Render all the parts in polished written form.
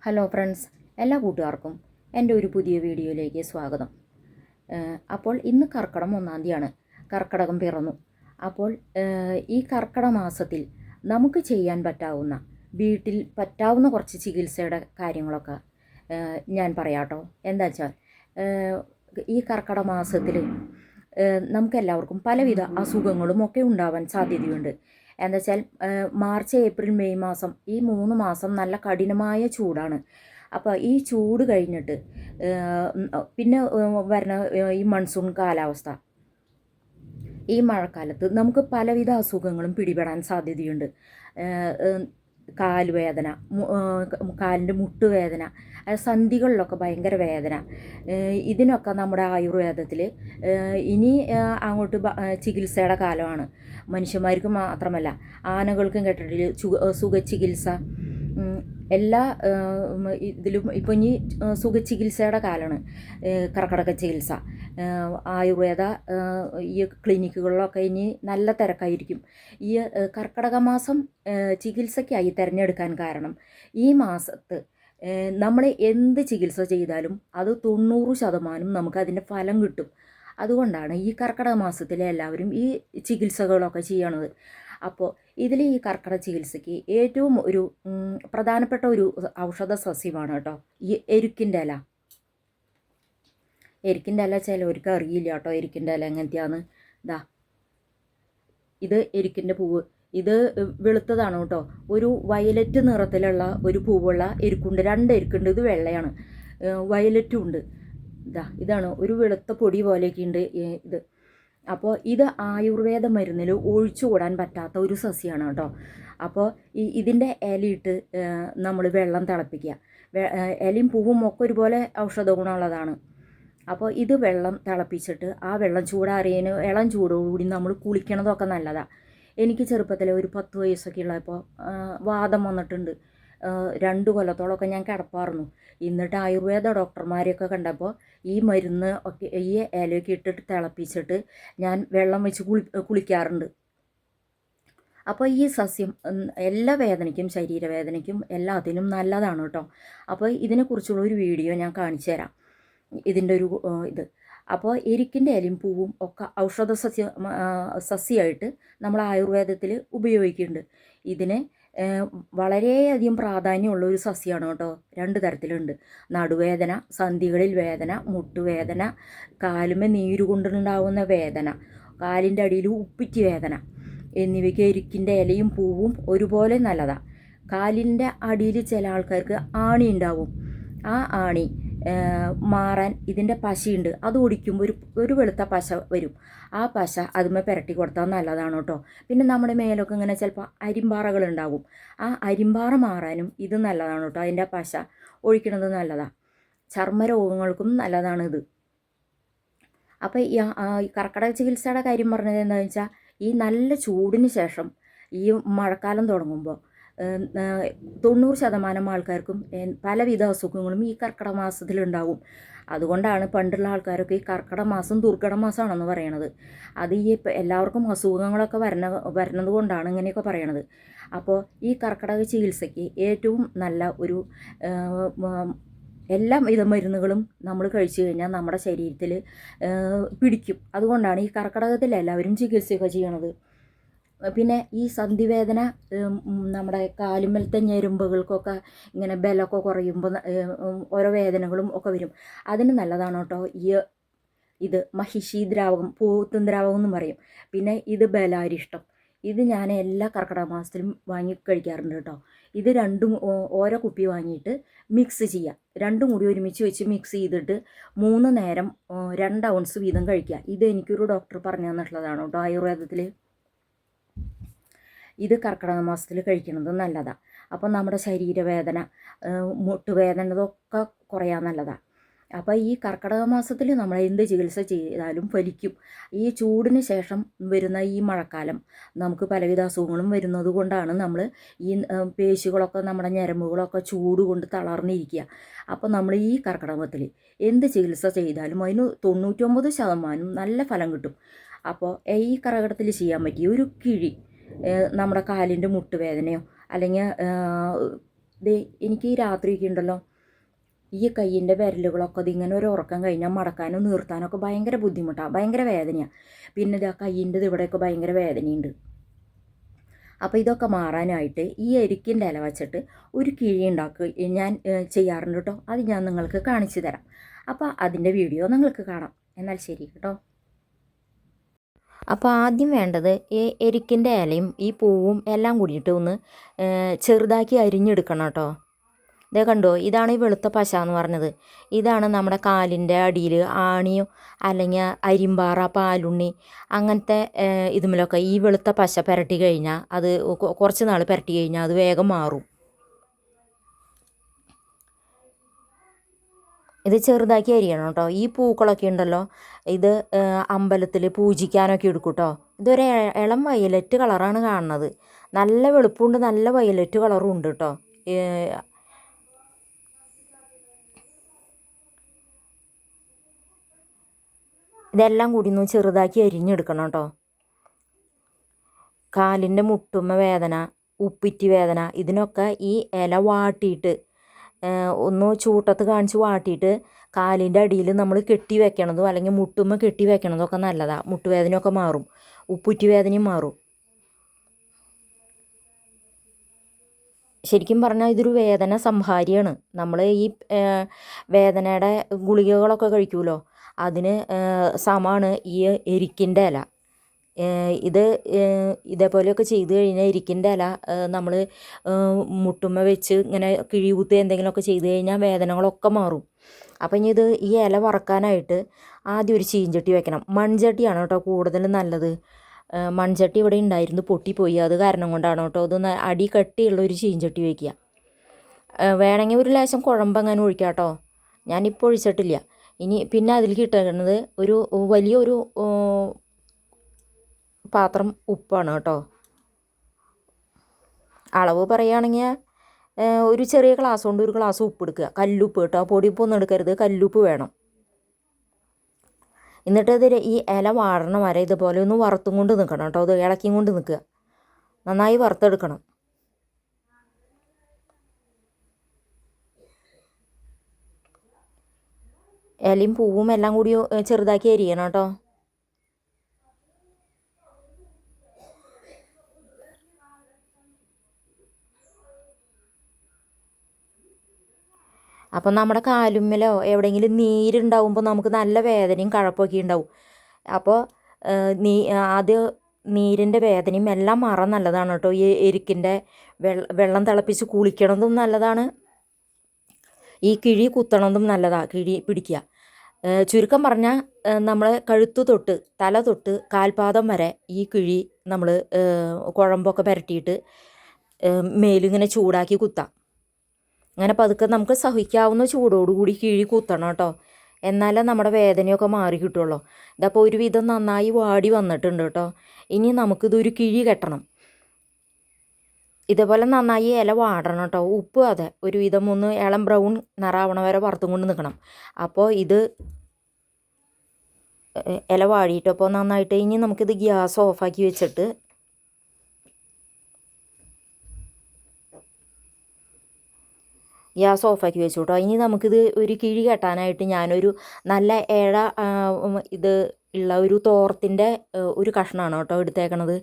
Hello friends, എല്ലാ കൂട്ടുകാർക്കും എൻ്റെ ഒരു പുതിയ വീഡിയോയിലേക്ക് സ്വാഗതം. അപ്പോൾ ഇന്ന് കർക്കിടകം 1-ാം തീയതിയാണ്. കർക്കിടകം പിറന്നു. അപ്പോൾ ഈ കർക്കിടക മാസത്തിൽ നമുക്ക് ചെയ്യാൻ പറ്റാവുന്ന വീട്ടിൽ പറ്റാവുന്ന കുറച്ച് ചികിത്സയുടെ കാര്യങ്ങളൊക്കെ ഞാൻ പറയാം കേട്ടോ. എന്താ വെച്ചാൽ ഈ കർക്കിടക മാസത്തിൽ നമുക്കെല്ലാവർക്കും പലവിധ അസുഖങ്ങളും ഒക്കെ ഉണ്ടാവാൻ സാധ്യതയുണ്ട്. എന്താ വെച്ചാൽ മാർച്ച്, ഏപ്രിൽ, മെയ് മാസം ഈ 3 മാസം നല്ല കഠിനമായ ചൂടാണ്. അപ്പോൾ ഈ ചൂട് കഴിഞ്ഞിട്ട് പിന്നെ വരുന്ന ഈ മൺസൂൺ കാലാവസ്ഥ, ഈ മഴക്കാലത്ത് നമുക്ക് പലവിധ അസുഖങ്ങളും പിടിപെടാൻ സാധ്യതയുണ്ട്. കാലുവേദന, കാലിൻ്റെ മുട്ടുവേദന, സന്ധികളിലൊക്കെ ഭയങ്കര വേദന. ഇതിനൊക്കെ നമ്മുടെ ആയുർവേദത്തിൽ ഇനി അങ്ങോട്ട് ചികിത്സയുടെ കാലമാണ്. മനുഷ്യന്മാർക്ക് മാത്രമല്ല, ആനകൾക്കും കേട്ടിട്ടില്ല സുഖചികിത്സ. എല്ലാ ഇതിലും ഇപ്പോൾ ഇനി സുഖചികിത്സയുടെ കാലമാണ്. കർക്കിടക ചികിത്സ, ആയുർവേദ ഈ ക്ലിനിക്കുകളിലൊക്കെ ഇനി നല്ല തിരക്കായിരിക്കും. ഈ കർക്കിടക മാസം ചികിത്സയ്ക്കായി തിരഞ്ഞെടുക്കാൻ കാരണം, ഈ മാസത്ത് നമ്മൾ എന്ത് ചികിത്സ ചെയ്താലും അത് 90% നമുക്കതിൻ്റെ ഫലം കിട്ടും. അതുകൊണ്ടാണ് ഈ കർക്കിടക മാസത്തിൽ എല്ലാവരും ഈ ചികിത്സകളൊക്കെ ചെയ്യണത്. അപ്പോൾ ഇതിൽ ഈ കർക്കിടക ചികിത്സയ്ക്ക് ഏറ്റവും ഒരു പ്രധാനപ്പെട്ട ഒരു ഔഷധ സസ്യമാണ് കേട്ടോ ഈ എരുക്കിൻ്റെ ഇല. എരിക്കിൻ്റെ ഇല ചിലവർക്ക് അറിയില്ല കേട്ടോ. എരിക്കിൻ്റെ ഇല എങ്ങനത്തെയാണ്. ഇതാ, ഇത് എരിക്കിൻ്റെ പൂവ്. ഇത് വെളുത്തതാണ് കേട്ടോ. ഒരു വയലറ്റ് നിറത്തിലുള്ള ഒരു പൂവുള്ള എരുക്കുണ്ട്. 2 എരുക്കുണ്ട്. ഇത് വെള്ളയാണ്, വയലറ്റും ഉണ്ട്. ഇതാണ് ഒരു വെളുത്ത പൊടി പോലെയൊക്കെ ഉണ്ട് ഇത്. അപ്പോൾ ഇത് ആയുർവേദ മരുന്നിൽ ഒഴിച്ചുകൂടാൻ പറ്റാത്ത ഒരു സസ്യമാണ് കേട്ടോ. അപ്പോൾ ഇതിൻ്റെ ഇലയിട്ട് നമ്മൾ വെള്ളം തിളപ്പിക്കുക. ഇലയും പൂവും ഒക്കെ ഒരുപോലെ ഔഷധ ഗുണമുള്ളതാണ്. അപ്പോൾ ഇത് വെള്ളം തിളപ്പിച്ചിട്ട് ആ വെള്ളം ചൂടാറിയതിന് ഇളം ചൂടോടുകൂടി നമ്മൾ കുളിക്കണതൊക്കെ നല്ലതാണ്. എനിക്ക് ചെറുപ്പത്തിൽ ഒരു 10 വയസ്സൊക്കെ ഉള്ളപ്പോൾ വാദം വന്നിട്ടുണ്ട്. 2 കൊല്ലത്തോളമൊക്കെ ഞാൻ കിടപ്പായിരുന്നു. എന്നിട്ട് ആയുർവേദ ഡോക്ടർമാരെയൊക്കെ കണ്ടപ്പോൾ ഈ മരുന്ന് ഒക്കെ ഈ ഇലയൊക്കെ ഇട്ടിട്ട് തിളപ്പിച്ചിട്ട് ഞാൻ വെള്ളം വെച്ച് കുളിക്കാറുണ്ട്. അപ്പോൾ ഈ സസ്യം എല്ലാ വേദനയ്ക്കും, ശരീരവേദനയ്ക്കും എല്ലാത്തിനും നല്ലതാണ് കേട്ടോ. അപ്പോൾ ഇതിനെക്കുറിച്ചുള്ള ഒരു വീഡിയോ ഞാൻ കാണിച്ചു തരാം. ഇതിൻ്റെ ഒരു ഇത്. അപ്പോൾ എരിക്കിൻ്റെ ഇലയും പൂവും ഒക്കെ ഔഷധ സസ്യമായിട്ട് നമ്മൾ ആയുർവേദത്തിൽ ഉപയോഗിക്കുന്നുണ്ട്. ഇതിന് വളരെയധികം പ്രാധാന്യമുള്ള ഒരു സസ്യമാണ് കേട്ടോ. 2 തരത്തിലുണ്ട്. നടുവേദന, സന്ധികളിൽ വേദന, മുട്ടുവേദന, കാലുമേ നീര് കൊണ്ടുണ്ടാവുന്ന വേദന, കാലിൻ്റെ അടിയിൽ ഉപ്പിറ്റി വേദന എന്നിവയ്ക്ക് എരിക്കിൻ്റെ ഇലയും പൂവും ഒരുപോലെ നല്ലതാണ്. കാലിൻ്റെ അടിയിൽ ചില ആൾക്കാർക്ക് ആണി ഉണ്ടാവും. ആ ആണി മാറാൻ ഇതിൻ്റെ പശയുണ്ട്. അത് ഒടിക്കുമ്പോൾ ഒരു വെളുത്ത പശ വരും. ആ പശ അതുമേ പുരട്ടി കൊടുത്താൽ നല്ലതാണ് കേട്ടോ. പിന്നെ നമ്മുടെ മേലൊക്കെ ഇങ്ങനെ ചിലപ്പോൾ അരിമ്പാറകൾ ഉണ്ടാകും. ആ അരിമ്പാറ മാറാനും ഇത് നല്ലതാണ് കേട്ടോ. അതിൻ്റെ പശ ഒഴിക്കണത് നല്ലതാണ്. ചർമ്മരോഗങ്ങൾക്കും നല്ലതാണ് ഇത്. അപ്പോൾ ഈ കർക്കിടക ചികിത്സയുടെ കാര്യം പറഞ്ഞത് എന്താണെന്ന് വെച്ചാൽ, ഈ നല്ല ചൂടിന് ശേഷം ഈ മഴക്കാലം തുടങ്ങുമ്പോൾ 90% ആൾക്കാർക്കും പലവിധ അസുഖങ്ങളും ഈ കർക്കിടക മാസത്തിലുണ്ടാവും. അതുകൊണ്ടാണ് പണ്ടുള്ള ആൾക്കാരൊക്കെ ഈ കർക്കിടക മാസം ദുർഘട മാസമാണെന്ന് പറയണത്. അത് ഈ എല്ലാവർക്കും അസുഖങ്ങളൊക്കെ വരുന്നത് കൊണ്ടാണ് ഇങ്ങനെയൊക്കെ പറയണത്. അപ്പോൾ ഈ കർക്കിടക ചികിത്സയ്ക്ക് ഏറ്റവും നല്ല ഒരു എല്ലാ വിധ മരുന്നുകളും നമ്മൾ കഴിച്ചു കഴിഞ്ഞാൽ നമ്മുടെ ശരീരത്തിൽ പിടിക്കും. അതുകൊണ്ടാണ് ഈ കർക്കിടകത്തിൽ എല്ലാവരും ചികിത്സയൊക്കെ ചെയ്യണത്. പിന്നെ ഈ സന്ധിവേദന, നമ്മുടെ കാലുമ്മലത്തെ ഞെരുമ്പുകൾക്കൊക്കെ ഇങ്ങനെ ബലമൊക്കെ കുറയുമ്പോൾ ഓരോ വേദനകളും ഒക്കെ വരും. അതിന് നല്ലതാണ് കേട്ടോ ഇത് മഹിഷി ദ്രാവകം, പൂത്തും ദ്രാവകം എന്നും പറയും. പിന്നെ ഇത് ബലാരിഷ്ടം. ഇത് ഞാൻ എല്ലാ കർക്കിടക മാസത്തിലും വാങ്ങി കഴിക്കാറുണ്ട് കേട്ടോ. ഇത് 2ഉം ഓരോ കുപ്പി വാങ്ങിയിട്ട് മിക്സ് ചെയ്യുക. 2ഉം കൂടി ഒരുമിച്ച് വെച്ച് മിക്സ് ചെയ്തിട്ട് 3 നേരം 2 ഔൺസ് വീതം കഴിക്കുക. ഇത് എനിക്കൊരു ഡോക്ടർ പറഞ്ഞു തന്നിട്ടുള്ളതാണ് കേട്ടോ. ആയുർവേദത്തിൽ ഇത് കർക്കിടക മാസത്തിൽ കഴിക്കുന്നത് നല്ലതാണ്. അപ്പോൾ നമ്മുടെ ശരീരവേദന, മുട്ടുവേദന ഇതൊക്കെ കുറയാൻ നല്ലതാണ്. അപ്പോൾ ഈ കർക്കിടക മാസത്തിൽ നമ്മൾ എന്ത് ചികിത്സ ചെയ്താലും ഫലിക്കും. ഈ ചൂടിന് ശേഷം വരുന്ന ഈ മഴക്കാലം നമുക്ക് പലവിധ അസുഖങ്ങളും വരുന്നത് കൊണ്ടാണ് നമ്മൾ ഈ പേശികളൊക്കെ, നമ്മുടെ ഞരമ്പുകളൊക്കെ ചൂട് കൊണ്ട് തളർന്നിരിക്കുക. അപ്പോൾ നമ്മൾ ഈ കർക്കിടകത്തിൽ എന്ത് ചികിത്സ ചെയ്താലും അതിന് 99% നല്ല ഫലം കിട്ടും. അപ്പോൾ ഈ കർക്കിടകത്തിൽ ചെയ്യാൻ പറ്റിയ ഒരു കിഴി, നമ്മുടെ കാലിൻ്റെ മുട്ടുവേദനയോ അല്ലെങ്കിൽ ദേ എനിക്ക് ഈ രാത്രിയൊക്കെ ഉണ്ടല്ലോ ഈ കയ്യിൻ്റെ വിരലുകളൊക്കെ അതിങ്ങനെ ഒരു ഉറക്കം കഴിഞ്ഞാൽ മടക്കാനും നീർത്താനൊക്കെ ഭയങ്കര ബുദ്ധിമുട്ടാണ്, ഭയങ്കര വേദനയാണ്. പിന്നെ ഇത് ആ കയ്യിൻ്റെ ഇവിടെയൊക്കെ ഭയങ്കര വേദനയുണ്ട്. അപ്പോൾ ഇതൊക്കെ മാറാനായിട്ട് ഈ എരിക്കിൻ്റെ ഇല വച്ചിട്ട് ഒരു കിഴി ഉണ്ടാക്കുക ഞാൻ ചെയ്യാറുണ്ട് കേട്ടോ. അത് ഞാൻ നിങ്ങൾക്ക് കാണിച്ചു തരാം. അപ്പോൾ അതിൻ്റെ വീഡിയോ നിങ്ങൾക്ക് കാണാം. എന്നാൽ ശരി കേട്ടോ. അപ്പോൾ ആദ്യം വേണ്ടത് ഈ എരിക്കിൻ്റെ ഇലയും ഈ പൂവും എല്ലാം കൂടിയിട്ട് ഒന്ന് ചെറുതാക്കി അരിഞ്ഞെടുക്കണം കേട്ടോ. ഇതേ കണ്ടോ, ഇതാണ് ഈ വെളുത്ത പശ എന്ന് പറഞ്ഞത്. ഇതാണ് നമ്മുടെ കാലിൻ്റെ അടിയിൽ ആണിയോ അല്ലെങ്കിൽ അരിമ്പാറ, പാലുണ്ണി അങ്ങനത്തെ ഇതുമല്ലൊക്കെ ഈ വെളുത്ത പശ പുരട്ടി കഴിഞ്ഞാൽ അത് കുറച്ച് നാൾ പുരട്ടി കഴിഞ്ഞാൽ അത് വേഗം മാറും. ഇത് ചെറുതാക്കി അരിയണം കേട്ടോ. ഈ പൂക്കളൊക്കെ ഉണ്ടല്ലോ, ഇത് അമ്പലത്തിൽ പൂജിക്കാനൊക്കെ എടുക്കും കേട്ടോ. ഇതൊരു ഇളം വയലറ്റ് കളറാണ് കാണുന്നത്. നല്ല വെളുപ്പുണ്ട്, നല്ല വയലറ്റ് കളറും ഉണ്ട് കേട്ടോ. ഇതെല്ലാം കൂടി ഒന്ന് ചെറുതാക്കി അരിഞ്ഞെടുക്കണം കേട്ടോ. കാലിൻ്റെ മുട്ടുമ്മ വേദന, ഉപ്പിറ്റി വേദന, ഇതിനൊക്കെ ഈ ഇല വാട്ടിയിട്ട് ഒന്ന് ചൂട്ടത്ത് കാണിച്ച് വാട്ടിയിട്ട് കാലിൻ്റെ അടിയിൽ നമ്മൾ കെട്ടി വെക്കണതും അല്ലെങ്കിൽ മുട്ടുമ്മ കെട്ടി വെക്കണതൊക്കെ നല്ലതാണ്. മുട്ടുവേദനയൊക്കെ മാറും, ഉപ്പുറ്റി വേദനയും മാറും. ശരിക്കും പറഞ്ഞാൽ ഇതൊരു വേദന സംഹാരിയാണ്. നമ്മൾ ഈ വേദനയുടെ ഗുളികകളൊക്കെ കഴിക്കുമല്ലോ, അതിന് സമമാണ് ഈ എരിക്കിൻ്റെ ഇല. ഇത് ഇതേപോലെയൊക്കെ ചെയ്ത് കഴിഞ്ഞാൽ എരിക്കിൻ്റെ ഇല നമ്മൾ മുട്ടുമ്മ വെച്ച് ഇങ്ങനെ കിഴികുത്ത് എന്തെങ്കിലുമൊക്കെ ചെയ്ത് കഴിഞ്ഞാൽ വേദനകളൊക്കെ മാറും. അപ്പം ഇനി ഇത് ഈ ഇല വറക്കാനായിട്ട് ആദ്യം ഒരു ചീഞ്ചട്ടി വെക്കണം. മൺചട്ടിയാണ് കേട്ടോ കൂടുതലും നല്ലത്. മൺചട്ടി ഇവിടെ ഉണ്ടായിരുന്നു, പൊട്ടിപ്പോയി. അത് കാരണം കൊണ്ടാണ് കേട്ടോ. അതൊന്ന് അടി കട്ടിയുള്ള ഒരു ചീഞ്ചട്ടി വയ്ക്കുക. വേണമെങ്കിൽ ഒരു ലേശം കുഴമ്പെങ്ങനെ ഒഴിക്കാം കേട്ടോ. ഞാനിപ്പോൾ ഒഴിച്ചിട്ടില്ല. ഇനി പിന്നെ അതിലേക്ക് ഇട്ടിരുന്നത് ഒരു വലിയൊരു പാത്രം ഉപ്പാണ് കേട്ടോ. അളവ് പറയുകയാണെങ്കിൽ ഒരു ചെറിയ ഗ്ലാസ് കൊണ്ട് ഒരു ഗ്ലാസ് ഉപ്പ് എടുക്കുക. കല്ലുപ്പ് കേട്ടോ, പൊടിപ്പൊന്നും എടുക്കരുത്, കല്ലുപ്പ് വേണം. എന്നിട്ട് ഇത് ഈ ഇല വാടണ വരെ ഇതുപോലെ ഒന്ന് വറുത്തും കൊണ്ട് നിൽക്കണം കേട്ടോ. അത് ഇളക്കിയും കൊണ്ട് നിൽക്കുക, നന്നായി വറുത്തെടുക്കണം. ഇലയും പൂവും എല്ലാം കൂടി ചെറുതാക്കി അരിയണം കേട്ടോ. അപ്പം നമ്മുടെ കാലുമ്മലോ എവിടെയെങ്കിലും നീരുണ്ടാവുമ്പോൾ നമുക്ക് നല്ല വേദനയും കഴപ്പൊക്കെ ഉണ്ടാവും. അപ്പോൾ ആദ്യം നീരിൻ്റെ വേദനയും എല്ലാം മാറാൻ നല്ലതാണ് കേട്ടോ. ഈ എരിക്കിൻ്റെ വെള്ളം തിളപ്പിച്ച് കുളിക്കണതും നല്ലതാണ്. ഈ കിഴി കുത്തണതും നല്ലതാണ്, കിഴി പിടിക്കുക. ചുരുക്കം പറഞ്ഞാൽ നമ്മൾ കഴുത്ത് തൊട്ട് തല തൊട്ട് കാൽപാദം വരെ ഈ കിഴി നമ്മൾ കുഴമ്പൊക്കെ പുരട്ടിയിട്ട് മേലിങ്ങനെ ചൂടാക്കി കുത്താം. അങ്ങനെ പതുക്കെ നമുക്ക് സഹിക്കാവുന്ന ചൂടോടുകൂടി കിഴി കുത്തണം കേട്ടോ. എന്നാലേ നമ്മുടെ വേദനയൊക്കെ മാറി കിട്ടുള്ളൂ. ഇതപ്പോൾ ഒരുവിധം നന്നായി വാടി വന്നിട്ടുണ്ട് കേട്ടോ. ഇനി നമുക്കിതൊരു കിഴി കെട്ടണം. ഇതേപോലെ നന്നായി ഇല വാടണം കേട്ടോ. ഉപ്പ് അതെ ഒരുവിധം ഒന്ന് ഇളം ബ്രൗൺ നിറാവണ വരെ വറുത്തും കൊണ്ട് നിൽക്കണം. അപ്പോൾ ഇത് ഇല വാടിയിട്ടപ്പോൾ നന്നായിട്ട് ഇനി നമുക്കിത് ഗ്യാസ് ഓഫാക്കി വെച്ചിട്ട് ഗ്യാസ് ഓഫാക്കി വെച്ചു കേട്ടോ. ഇനി നമുക്കിത് ഒരു കിഴി കെട്ടാനായിട്ട് ഞാനൊരു നല്ല ഇത് ഉള്ള ഒരു തോർത്തിൻ്റെ ഒരു കഷ്ണമാണ് കേട്ടോ എടുത്തേക്കണത്.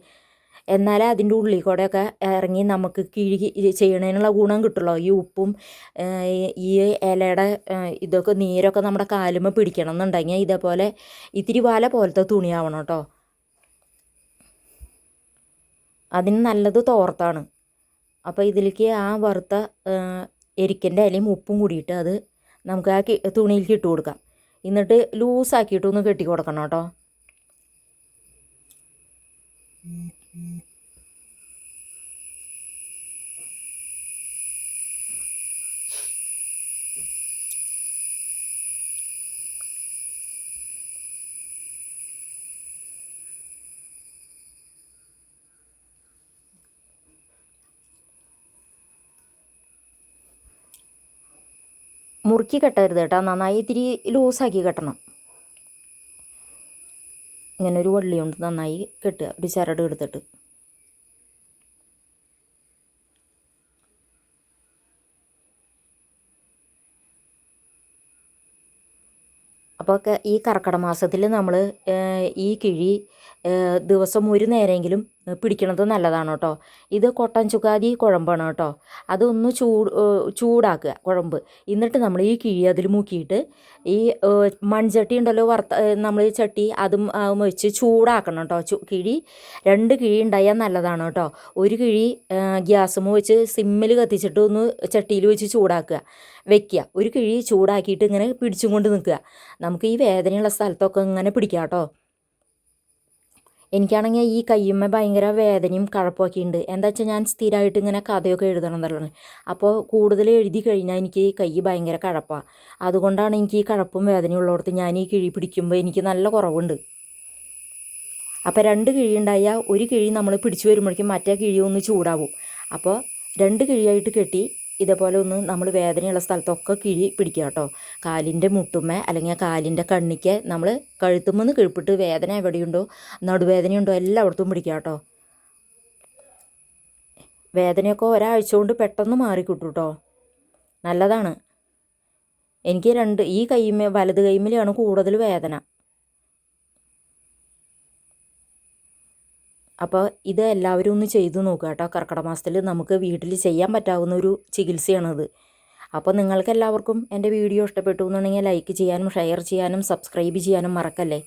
എന്നാലേ അതിൻ്റെ ഉള്ളിൽ കൂടെയൊക്കെ ഇറങ്ങി നമുക്ക് കിഴി ചെയ്യണതിനുള്ള ഗുണം കിട്ടുള്ളൂ. ഈ ഉപ്പും ഈ ഇലയുടെ ഇതൊക്കെ നീരൊക്കെ നമ്മുടെ കാലുമ്മ പിടിക്കണം എന്നുണ്ടെങ്കിൽ ഇതേപോലെ ഇത്തിരി വല പോലത്തെ തുണിയാവണം കേട്ടോ. അതിന് നല്ലത് തോർത്താണ്. അപ്പോൾ ഇതിലേക്ക് ആ വറുത്ത എരിക്കൻ്റെ ഇലയും ഉപ്പും കൂടിയിട്ട് അത് നമുക്ക് ആ തുണിയിലേക്ക് ഇട്ട് കൊടുക്കാം. എന്നിട്ട് ലൂസാക്കിയിട്ടൊന്ന് കെട്ടി കൊടുക്കണം കേട്ടോ. മുറുക്കി കെട്ടരുത് കേട്ടോ, നന്നായി ഇത്തിരി ലൂസാക്കി കെട്ടണം. ഇങ്ങനെ ഒരു വള്ളി കൊണ്ട് നന്നായി കെട്ടുക, ഒരു ചരട് എടുത്തിട്ട്. അപ്പോൾ ഈ കർക്കിടക മാസത്തിൽ നമ്മൾ ഈ കിഴി ദിവസം ഒരു നേരമെങ്കിലും പിടിക്കണത് നല്ലതാണ് കേട്ടോ. ഇത് കൊട്ടൻ ചുക്കാതി കുഴമ്പാണ് കേട്ടോ. അതൊന്ന് ചൂടാക്കുക കുഴമ്പ്. എന്നിട്ട് നമ്മൾ ഈ കിഴി അതിൽ മുക്കിയിട്ട് ഈ മൺചട്ടി ഉണ്ടല്ലോ നമ്മൾ ചട്ടി അതും വെച്ച് ചൂടാക്കണം കേട്ടോ. കിഴി 2 കിഴി ഉണ്ടായാൽ നല്ലതാണ് കേട്ടോ. ഒരു കിഴി ഗ്യാസുമ്മ വെച്ച് സിമ്മിൽ കത്തിച്ചിട്ട് ഒന്ന് ചട്ടിയിൽ വെച്ച് ചൂടാക്കുക വെക്കുക. ഒരു കിഴി ചൂടാക്കിയിട്ട് ഇങ്ങനെ പിടിച്ചും കൊണ്ട് നിൽക്കുക. നമുക്ക് ഈ വേദനയുള്ള സ്ഥലത്തൊക്കെ ഇങ്ങനെ പിടിക്കാം കേട്ടോ. എനിക്കാണെങ്കിൽ ഈ കയ്യുമ്മ ഭയങ്കര വേദനയും കഴപ്പൊക്കെ ഉണ്ട്. എന്താ വെച്ചാൽ ഞാൻ സ്ഥിരമായിട്ട് ഇങ്ങനെ കഥയൊക്കെ എഴുതണം എന്നുള്ളത്. അപ്പോൾ കൂടുതൽ എഴുതി കഴിഞ്ഞാൽ എനിക്ക് കൈ ഭയങ്കര കഴപ്പാണ്. അതുകൊണ്ടാണ് എനിക്ക് ഈ കഴപ്പും വേദനയും ഉള്ളിടത്ത് ഞാൻ ഈ കിഴി പിടിക്കുമ്പോൾ എനിക്ക് നല്ല കുറവുണ്ട്. അപ്പോൾ 2 കിഴി ഉണ്ടായാൽ ഒരു കിഴി നമ്മൾ പിടിച്ചു വരുമ്പോഴേക്കും മറ്റേ കിഴി ഒന്ന് ചൂടാവും. അപ്പോൾ 2 കിഴിയായിട്ട് കെട്ടി ഇതേപോലെ ഒന്ന് നമ്മൾ വേദനയുള്ള സ്ഥലത്തൊക്കെ കിഴി പിടിക്കുക കേട്ടോ. കാലിൻ്റെ മുട്ടുമ്മ അല്ലെങ്കിൽ കാലിൻ്റെ കണ്ണിക്ക് നമ്മൾ കഴുത്തുമെന്ന് കിഴിപ്പിട്ട് വേദന എവിടെയുണ്ടോ നടുവേദനയുണ്ടോ എല്ലായിടത്തും പിടിക്കുക കേട്ടോ. വേദനയൊക്കെ ഒരാഴ്ച കൊണ്ട് പെട്ടെന്ന് മാറിക്കിട്ടും കേട്ടോ. നല്ലതാണ്. എനിക്ക് ഈ വലത് കൈമേലാണ് കൂടുതൽ വേദന. അപ്പോൾ ഇത് എല്ലാവരും ഒന്ന് ചെയ്തു നോക്കുക കേട്ടോ. കർക്കിടക മാസത്തിൽ നമുക്ക് വീട്ടിൽ ചെയ്യാൻ പറ്റാവുന്ന ഒരു ചികിത്സയാണിത്. അപ്പോൾ നിങ്ങൾക്ക് എല്ലാവർക്കും എൻ്റെ വീഡിയോ ഇഷ്ടപ്പെട്ടു എന്നുണ്ടെങ്കിൽ ലൈക്ക് ചെയ്യാനും ഷെയർ ചെയ്യാനും സബ്സ്ക്രൈബ് ചെയ്യാനും മറക്കല്ലേ.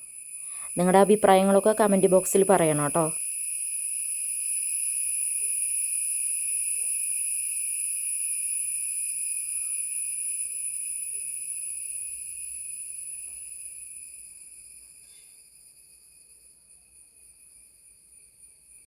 നിങ്ങളുടെ അഭിപ്രായങ്ങളൊക്കെ കമൻറ്റ് ബോക്സിൽ പറയണം കേട്ടോ.